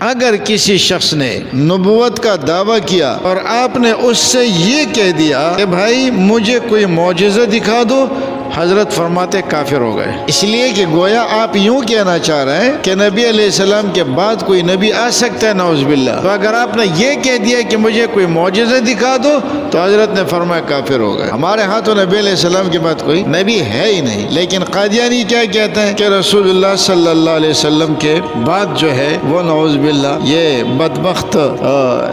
اگر کسی شخص نے نبوت کا دعویٰ کیا اور آپ نے اس سے یہ کہہ دیا کہ بھائی مجھے کوئی معجزہ دکھا دو، حضرت فرماتے کافر ہو گئے، اس لیے کہ گویا آپ یوں کہنا چاہ رہے ہیں کہ نبی علیہ السلام کے بعد کوئی نبی آ سکتا ہے، نعوذ باللہ۔ تو اگر آپ نے یہ کہہ دیا کہ مجھے کوئی معجزہ دکھا دو تو حضرت نے فرمایا کافر ہو گئے۔ ہمارے ہاں تو نبی علیہ السلام کے بعد کوئی نبی ہے ہی نہیں، لیکن قادیانی کیا کہتے ہیں کہ رسول اللہ صلی اللہ علیہ وسلم کے بعد جو ہے وہ نعوذ باللہ یہ بدبخت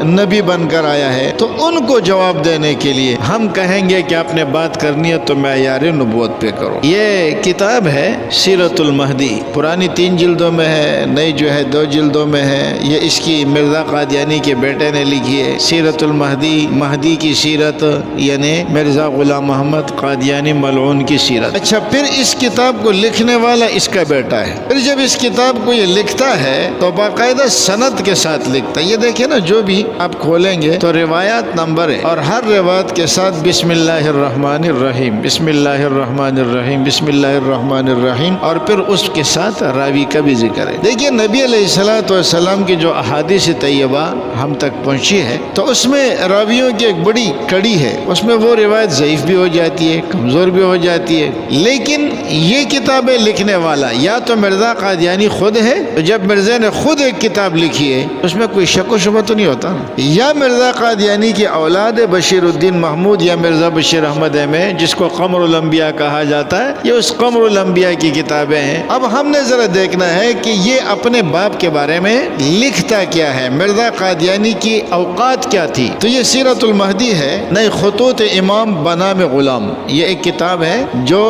نبی بن کر آیا ہے۔ تو ان کو جواب دینے کے لیے ہم کہیں گے کہ آپ نے بات کرنی ہے تو معیار نبوت پہ کرو۔ یہ کتاب ہے سیرت المہدی، پرانی 3 جلدوں میں ہے، نئی جو ہے 2 جلدوں میں ہے۔ یہ اس کی مرزا قادیانی کے بیٹے نے لکھی ہے، سیرت المہدی، مہدی کی سیرت، یعنی مرزا غلام محمد قادیانی ملعون کی سیرت۔ اچھا، پھر اس کتاب کو لکھنے والا اس کا بیٹا ہے۔ پھر جب اس کتاب کو یہ لکھتا ہے تو باقاعدہ سند کے ساتھ لکھتا ہے۔ یہ دیکھیں نا، جو بھی آپ کھولیں گے تو روایات نمبر ہے، اور ہر روایت کے ساتھ بسم اللہ الرحمن الرحیم، بسم اللہ الرحمن الرحیم، بسم اللہ الرحمن الرحیم، اور پھر اس کے ساتھ راوی کا بھی ذکر ہے۔ دیکھیے نبی علیہ السلام کی جو احادیث طیبہ ہم تک پہنچی ہے تو اس میں راویوں کی ایک بڑی کڑی ہے، اس میں وہ روایت ضعیف بھی ہو جاتی ہے، کمزور بھی ہو جاتی ہے، لیکن یہ کتابیں لکھنے والا یا تو مرزا قادیانی خود ہے، تو جب مرزا نے خود ایک کتاب لکھی ہے اس میں کوئی شک و شبہ تو نہیں ہوتا، یا مرزا قادیانی کی اولاد بشیر الدین محمود یا مرزا بشیر احمد احمد، جس کو قمر الانبیاء کہا جاتا ہے، یہ اس قمر الانبیاء کی کتابیں ہیں۔ اب ہم نے ذرا دیکھنا ہے کہ یہ اپنے باپ کے بارے میں لکھتا کیا ہے، مرزا قادیانی کی اوقات کیا تھی۔ تو یہ سیرت المہدی ہے، نئی خطوط امام بنام غلام، یہ ایک کتاب ہے جو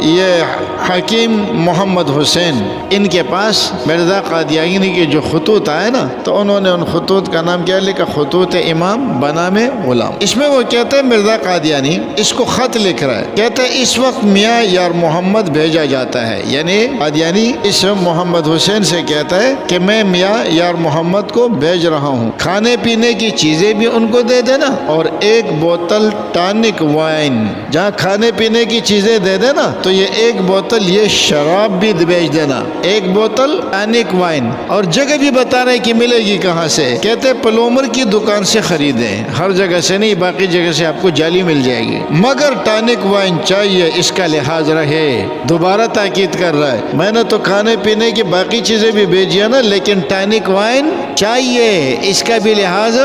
یہ حکیم محمد حسین ان کے پاس مرزا قادیانی کے جو خطوط آئے نا، تو انہوں نے ان خطوط کا نام کیا لکھا، خطوط امام بنام غلام۔ اس میں وہ کہتے ہیں مرزا قادیانی اس کو خط لکھ رہا ہے، کہتے ہیں اس وقت میاں یار محمد بھیجا جاتا ہے، یعنی قادیانی اس محمد حسین سے کہتا ہے کہ میں میاں یار محمد کو بھیج رہا ہوں، کھانے پینے کی چیزیں بھی ان کو دے دینا اور ایک بوتل ٹانک وائن، جہاں کھانے پینے کی چیزیں دے دینا تو یہ ایک بوتل یہ شراب بھی بھیج دینا، ایک بوتل ٹانک وائن، اور جگہ بھی بتا رہے کہ ملے گی کہاں سے، کہتے پلومر کی دکان سے خریدیں، ہر جگہ سے نہیں، باقی جگہ سے آپ کو جعلی مل جائے گی، مگر ٹانک وائن چاہیے، اس کا لحاظ رہے۔ دوبارہ تاکید کر رہا ہے، میں نے تو کھانے پینے کی باقی چیزیں بھی بھیجی نا، لیکن ٹانک وائن چاہیے، اس کا بھی لحاظ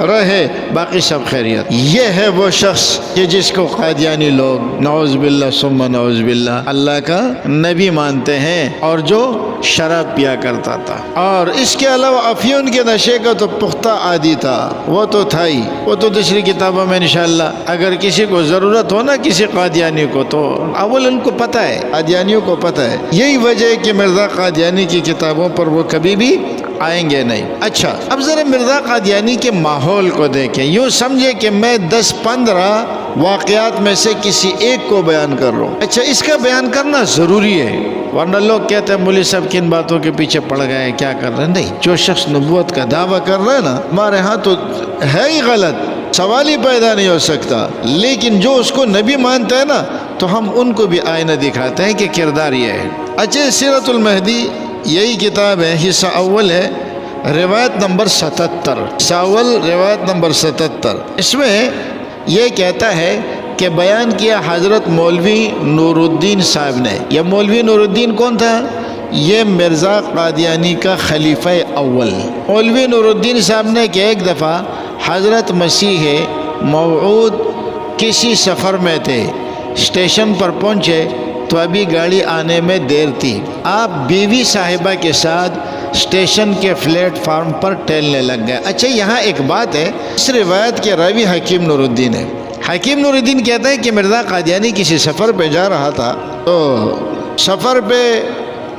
رہے، باقی سب خیریت۔ یہ ہے وہ شخص کہ جس کو قادیانی لوگ نعوذ باللہ ثم نعوذ باللہ اللہ کا نبی مانتے ہیں، اور جو شراب پیا کرتا تھا، اور اس کے علاوہ افیون کے نشے کا تو پختہ عادی تھا، وہ تو تھا ہی، وہ تو دوسری کتابوں میں انشاءاللہ اگر کسی کو ضرورت ہو نا کسی قادیانی کو، تو اول ان کو پتہ ہے، قادیانیوں کو پتہ ہے، یہی وجہ ہے کہ مرزا قادیانی کی کتابوں پر وہ کبھی بھی آئیں گے نہیں۔ اچھا، اب ذرا مرزا قادیانی کے ماحول کو دیکھیں، یوں سمجھے کہ میں 10-15 واقعات میں سے کسی ایک کو بیان کر رہا ہوں۔ اچھا، اس کا بیان کرنا ضروری ہے، ورنہ لوگ کہتے ہیں مولوی صاحب کن باتوں کے پیچھے پڑ گئے، کیا کر رہے ہیں۔ نہیں، جو شخص نبوت کا دعویٰ کر رہا ہے نا، ہمارے ہاں تو ہے ہی غلط، سوال ہی پیدا نہیں ہو سکتا، لیکن جو اس کو نبی مانتا ہے نا تو ہم ان کو بھی آئینہ دکھاتے ہیں کہ کردار یہ ہے۔ اچھا، سیرت المہدی یہی کتاب ہے، حصہ اول ہے، روایت نمبر 77، حصہ اول روایت نمبر 77۔ اس میں یہ کہتا ہے کہ بیان کیا حضرت مولوی نور الدین صاحب نے۔ یہ مولوی نور الدین کون تھا؟ یہ مرزا قادیانی کا خلیفہ اول۔ مولوی نور الدین صاحب نے کہ ایک دفعہ حضرت مسیح موعود کسی سفر میں تھے، اسٹیشن پر پہنچے تو ابھی گاڑی آنے میں دیر تھی، آپ بیوی صاحبہ کے ساتھ اسٹیشن کے پلیٹ فارم پر ٹہلنے لگ گئے۔ اچھا، یہاں ایک بات ہے، اس روایت کے راوی حکیم نور الدین ہے۔ حکیم نور الدین کہتا ہے کہ مرزا قادیانی کسی سفر پہ جا رہا تھا، تو سفر پہ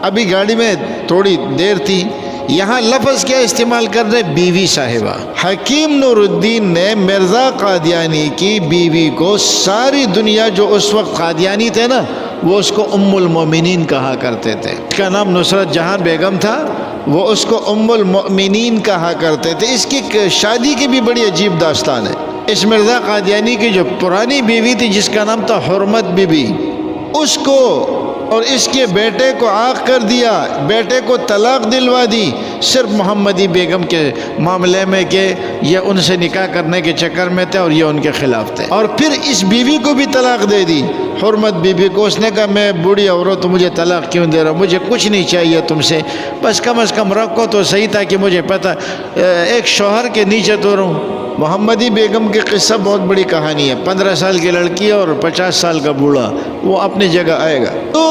ابھی گاڑی میں تھوڑی دیر تھی، یہاں لفظ کیا استعمال کر رہے؟ بیوی صاحبہ۔ حکیم نور الدین نے مرزا قادیانی کی بیوی کو، ساری دنیا جو اس وقت قادیانی تھے نا وہ اس کو ام المؤمنین کہا کرتے تھے، اس کا نام نصرت جہاں بیگم تھا، وہ اس کو ام المؤمنین کہا کرتے تھے۔ اس کی شادی کی بھی بڑی عجیب داستان ہے۔ اس مرزا قادیانی کی جو پرانی بیوی تھی جس کا نام تھا حرمت بی بی، اس کو اور اس کے بیٹے کو عاق کر دیا، بیٹے کو طلاق دلوا دی، صرف محمدی بیگم کے معاملے میں کہ یہ ان سے نکاح کرنے کے چکر میں تھے اور یہ ان کے خلاف تھے، اور پھر اس بیوی کو بھی طلاق دے دی، حرمت بیوی کو۔ اس نے کہا میں بوڑھی عورت ہوں، مجھے طلاق کیوں دے رہا ہوں، مجھے کچھ نہیں چاہیے تم سے، بس کم از کم رکھو تو صحیح تھا کہ مجھے پتہ ایک شوہر کے نیچے تو رہوں۔ محمدی بیگم کی قصہ بہت بڑی کہانی ہے، 15 سال کی لڑکی اور 50 سال کا بوڑھا، وہ اپنی جگہ آئے گا۔ تو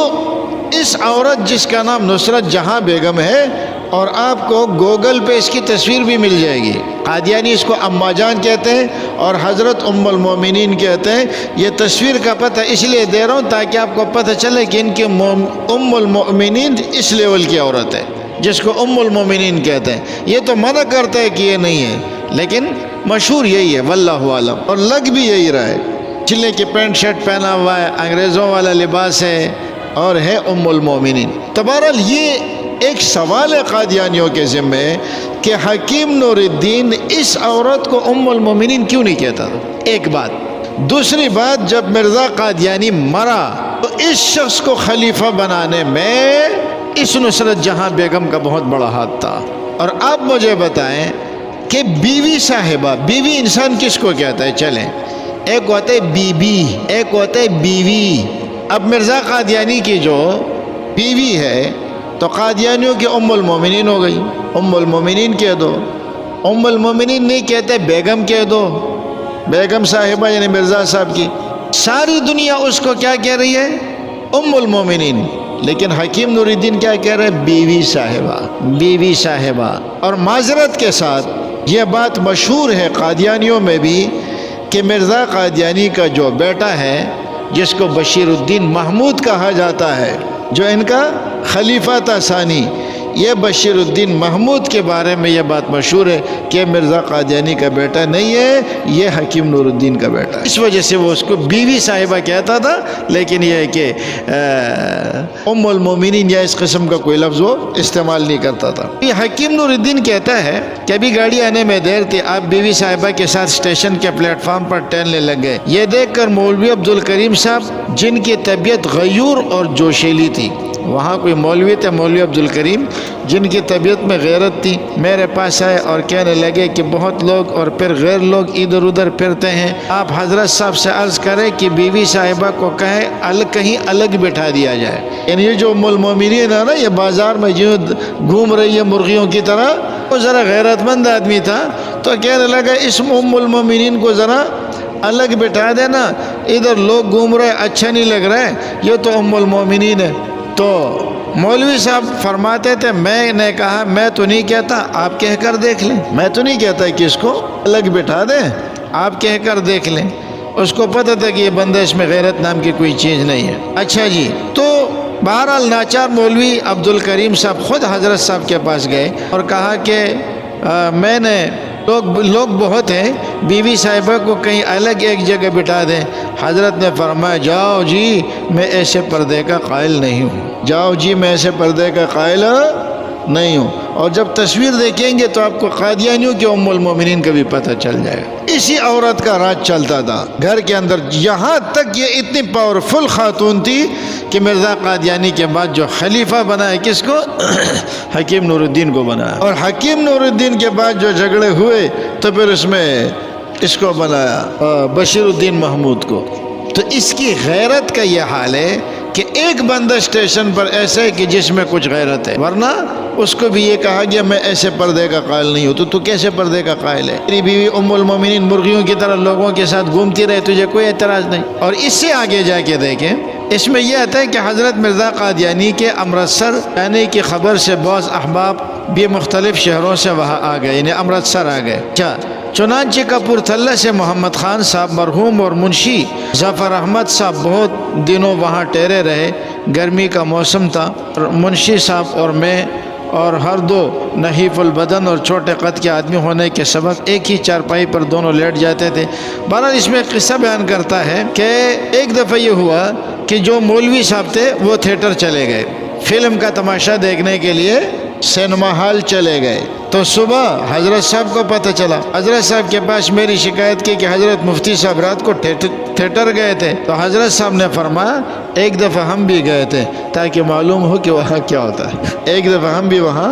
اس عورت جس کا نام نصرت جہاں بیگم ہے، اور آپ کو گوگل پہ اس کی تصویر بھی مل جائے گی، قادیانی اس کو اما جان کہتے ہیں اور حضرت ام المومنین کہتے ہیں۔ یہ تصویر کا پتہ اس لیے دے رہا ہوں تاکہ آپ کو پتہ چلے کہ ان کی ام المومنین اس لیول کی عورت ہے جس کو ام المومنین کہتے ہیں۔ یہ تو منع کرتا ہے کہ یہ نہیں ہے، لیکن مشہور یہی ہے، واللہ عالم، اور لگ بھی یہی رہا ہے۔ چلے کہ پینٹ شرٹ پہنا ہوا ہے، انگریزوں والا لباس ہے، اور ہے ام المومنین۔ تو بہرحال یہ ایک سوال ہے قادیانیوں کے ذمے کہ حکیم نور الدین اس عورت کو ام المومنین کیوں نہیں کہتا تھا، ایک بات۔ دوسری بات، جب مرزا قادیانی مرا تو اس شخص کو خلیفہ بنانے میں اس نصرت جہاں بیگم کا بہت بڑا ہاتھ تھا۔ اور آپ مجھے بتائیں کہ بیوی صاحبہ، بیوی انسان کس کو کہتا ہے؟ چلیں، ایک ہوتا ہے بی بی، ایک ہوتا ہے بیوی۔ اب مرزا قادیانی کی جو بیوی ہے تو قادیانیوں کی ام المومنین ہو گئی، ام المومنین کہہ دو۔ ام المومنین نہیں کہتے، بیگم کہہ دو، بیگم صاحبہ یعنی مرزا صاحب کی۔ ساری دنیا اس کو کیا کہہ رہی ہے؟ ام المومنین۔ لیکن حکیم نور الدین کیا کہہ رہے ہیں؟ بیوی صاحبہ، بیوی صاحبہ۔ اور معذرت کے ساتھ یہ بات مشہور ہے قادیانیوں میں بھی کہ مرزا قادیانی کا جو بیٹا ہے جس کو بشیر الدین محمود کہا جاتا ہے، جو ان کا خلیفہ تھا ثانی، یہ بشیر الدین محمود کے بارے میں یہ بات مشہور ہے کہ مرزا قادیانی کا بیٹا نہیں ہے، یہ حکیم نور الدین کا بیٹا ہے۔ اس وجہ سے وہ اس کو بیوی صاحبہ کہتا تھا، لیکن یہ ہے کہ ام المومنین یا اس قسم کا کوئی لفظ وہ استعمال نہیں کرتا تھا۔ یہ حکیم نور الدین کہتا ہے کہ ابھی گاڑی آنے میں دیر تھی، آپ بیوی صاحبہ کے ساتھ اسٹیشن کے پلیٹ فارم پر ٹہلنے لگ گئے۔ یہ دیکھ کر مولوی عبدالکریم صاحب، جن کی طبیعت غیور اور جوشیلی تھی، وہاں کوئی مولوی تھے، مولوی عبدالکریم، جن کی طبیعت میں غیرت تھی، میرے پاس آئے اور کہنے لگے کہ بہت لوگ اور پھر غیر لوگ ادھر ادھر پھرتے ہیں، آپ حضرت صاحب سے عرض کریں کہ بیوی صاحبہ کو کہیں کہیں الگ بٹھا دیا جائے۔ یعنی یہ جو ام المومنین ہے نا، یہ بازار میں جو گھوم رہی ہے مرغیوں کی طرح، وہ ذرا غیرت مند آدمی تھا، تو کہنے لگا اس ام المومنین کو ذرا الگ بٹھا دینا، ادھر لوگ گھوم رہے، اچھا نہیں لگ رہا ہے، یہ تو ام المومنین ہے۔ تو مولوی صاحب فرماتے تھے، میں نے کہا میں تو نہیں کہتا، آپ کہہ کر دیکھ لیں، میں تو نہیں کہتا کہ اس کو الگ بٹھا دیں، آپ کہہ کر دیکھ لیں۔ اس کو پتہ تھا کہ یہ بندہ، اس میں غیرت نام کی کوئی چیز نہیں ہے۔ اچھا جی، تو بہرحال ناچار مولوی عبدالکریم صاحب خود حضرت صاحب کے پاس گئے اور کہا کہ میں نے لوگ بہت ہیں، بیوی صاحبہ کو کہیں الگ ایک جگہ بٹھا دیں۔ حضرت نے فرمایا، جاؤ جی، میں ایسے پردے کا قائل نہیں ہوں، جاؤ جی، میں ایسے پردے کا قائل نہیں ہوں۔ اور جب تصویر دیکھیں گے تو آپ کو قادیانیوں کے ام المومنین کا بھی پتہ چل جائے گا۔ اسی عورت کا راج چلتا تھا گھر کے اندر، یہاں تک یہ اتنی پاورفل خاتون تھی کہ مرزا قادیانی کے بعد جو خلیفہ بنا ہے، کس کو؟ حکیم نور الدین کو بنایا۔ اور حکیم نور الدین کے بعد جو جھگڑے ہوئے تو پھر اس میں اس کو بنایا بشیر الدین محمود کو۔ تو اس کی غیرت کا یہ حال ہے کہ ایک بندہ اسٹیشن پر ایسا ہے کہ جس میں کچھ غیرت ہے، ورنہ اس کو بھی یہ کہا گیا میں ایسے پردے کا قائل نہیں ہوں، تو کیسے پردے کا قائل ہے؟ تیری بیوی ام المومنین مرغیوں کی طرح لوگوں کے ساتھ گھومتی رہے، تجھے کوئی اعتراض نہیں۔ اور اس سے آگے جا کے دیکھیں، اس میں یہ آتا ہے کہ حضرت مرزا قادیانی کے امرتسر جانے کی خبر سے بعض احباب بھی مختلف شہروں سے وہاں آ گئے، یعنی امرتسر آ گئے۔ چنانچہ کپورتھلہ سے محمد خان صاحب مرحوم اور منشی ظفر احمد صاحب بہت دنوں وہاں ٹھہرے رہے۔ گرمی کا موسم تھا، منشی صاحب اور میں اور ہر دو نحیف البدن اور چھوٹے قد کے آدمی ہونے کے سبب ایک ہی چارپائی پر دونوں لیٹ جاتے تھے۔ بہرحال اس میں قصہ بیان کرتا ہے کہ ایک دفعہ یہ ہوا کہ جو مولوی صاحب تھے وہ تھیٹر چلے گئے، فلم کا تماشا دیکھنے کے لیے سینما ہال چلے گئے۔ تو صبح حضرت صاحب کو پتہ چلا، حضرت صاحب کے پاس میری شکایت کی کہ حضرت مفتی صاحب رات کو تھیٹر گئے تھے۔ تو حضرت صاحب نے فرمایا ایک دفعہ ہم بھی گئے تھے تاکہ معلوم ہو کہ وہاں کیا ہوتا ہے، ایک دفعہ ہم بھی وہاں